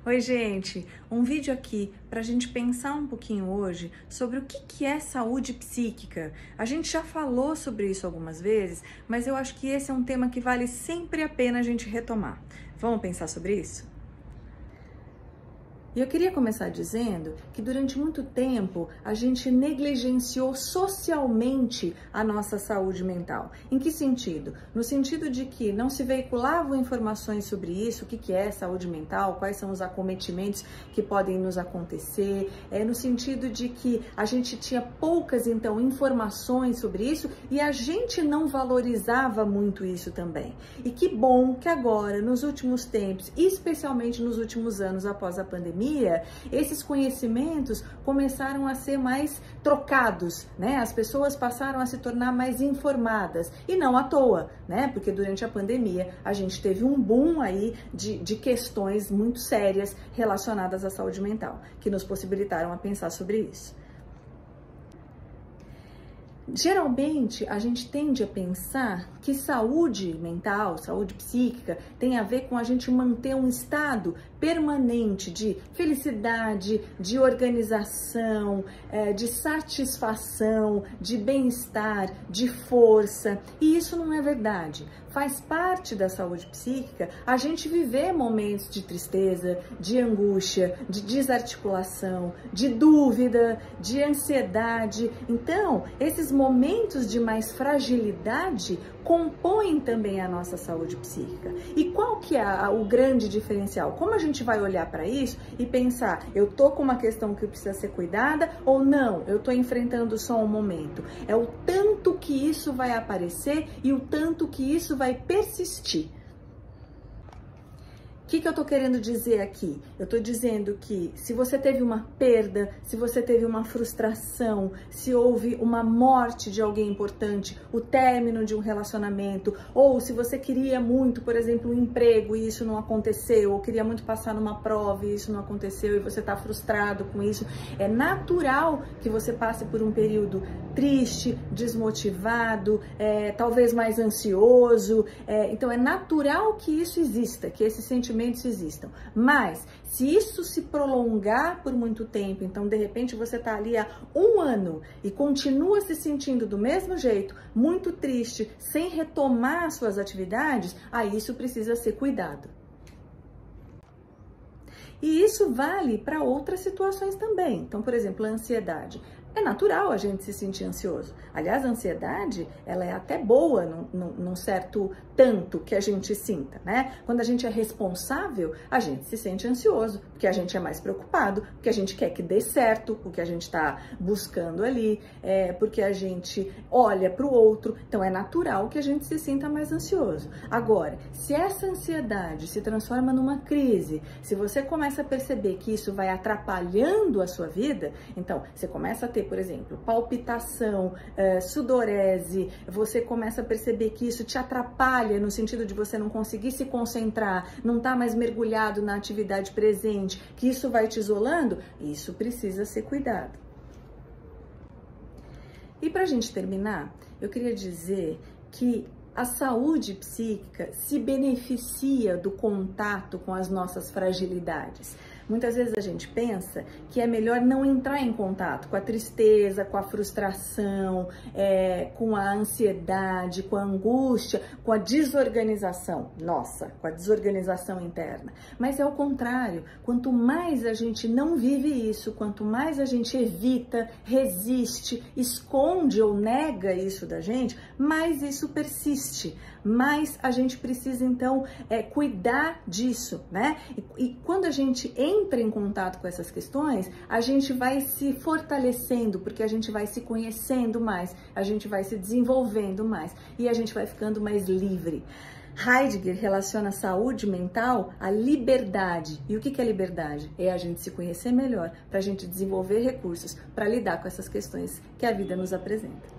Oi, gente! Um vídeo aqui para a gente pensar um pouquinho hoje sobre o que é saúde psíquica. A gente já falou sobre isso algumas vezes, mas eu acho que esse é um tema que vale sempre a pena a gente retomar. Vamos pensar sobre isso? E eu queria começar dizendo que durante muito tempo a gente negligenciou socialmente a nossa saúde mental. Em que sentido? No sentido de que não se veiculavam informações sobre isso, o que é saúde mental, quais são os acometimentos que podem nos acontecer, no sentido de que a gente tinha poucas, então, informações sobre isso e a gente não valorizava muito isso também. E que bom que agora, nos últimos tempos, especialmente nos últimos anos após a pandemia, esses conhecimentos começaram a ser mais trocados, né? As pessoas passaram a se tornar mais informadas e não à toa, né? Porque durante a pandemia a gente teve um boom aí de questões muito sérias relacionadas à saúde mental, que nos possibilitaram a pensar sobre isso. Geralmente, a gente tende a pensar que saúde mental, saúde psíquica, tem a ver com a gente manter um estado permanente de felicidade, de organização, de satisfação, de bem-estar, de força. E isso não é verdade. Faz parte da saúde psíquica a gente viver momentos de tristeza, de angústia, de desarticulação, de dúvida, de ansiedade. Então, esses momentos de mais fragilidade compõem também a nossa saúde psíquica. E qual que é o grande diferencial? Como a gente vai olhar para isso e pensar, eu tô com uma questão que precisa ser cuidada ou não, eu tô enfrentando só um momento? É o tanto que isso vai aparecer e o tanto que isso vai persistir. O que eu tô querendo dizer aqui? Eu tô dizendo que se você teve uma perda, se você teve uma frustração, se houve uma morte de alguém importante, o término de um relacionamento, ou se você queria muito, por exemplo, um emprego e isso não aconteceu, ou queria muito passar numa prova e isso não aconteceu e você tá frustrado com isso, é natural que você passe por um período triste, desmotivado, talvez mais ansioso, então é natural que isso exista, que esse sentimento existam. Mas se isso se prolongar por muito tempo, então de repente você está ali há um ano e continua se sentindo do mesmo jeito, muito triste, sem retomar suas atividades, aí isso precisa ser cuidado. E isso vale para outras situações também. Então, por exemplo, a ansiedade. É natural a gente se sentir ansioso. Aliás, a ansiedade, ela é até boa num certo tanto que a gente sinta, né? Quando a gente é responsável, a gente se sente ansioso, porque a gente é mais preocupado, porque a gente quer que dê certo o que a gente está buscando ali, porque a gente olha para o outro. Então, é natural que a gente se sinta mais ansioso. Agora, se essa ansiedade se transforma numa crise, se você começa a perceber que isso vai atrapalhando a sua vida, então, você começa a ter, por exemplo, palpitação, sudorese, você começa a perceber que isso te atrapalha no sentido de você não conseguir se concentrar, não estar mais mergulhado na atividade presente, que isso vai te isolando, isso precisa ser cuidado. E para a gente terminar, eu queria dizer que a saúde psíquica se beneficia do contato com as nossas fragilidades. Muitas vezes a gente pensa que é melhor não entrar em contato com a tristeza, com a frustração, com a ansiedade, com a angústia, com a desorganização nossa, com a desorganização interna. Mas é o contrário, quanto mais a gente não vive isso, quanto mais a gente evita, resiste, esconde ou nega isso da gente, mais isso persiste. Mas a gente precisa, então, cuidar disso, né? E quando a gente entra em contato com essas questões, a gente vai se fortalecendo, porque a gente vai se conhecendo mais, a gente vai se desenvolvendo mais e a gente vai ficando mais livre. Heidegger relaciona a saúde mental à liberdade. E o que é liberdade? É a gente se conhecer melhor, para a gente desenvolver recursos para lidar com essas questões que a vida nos apresenta.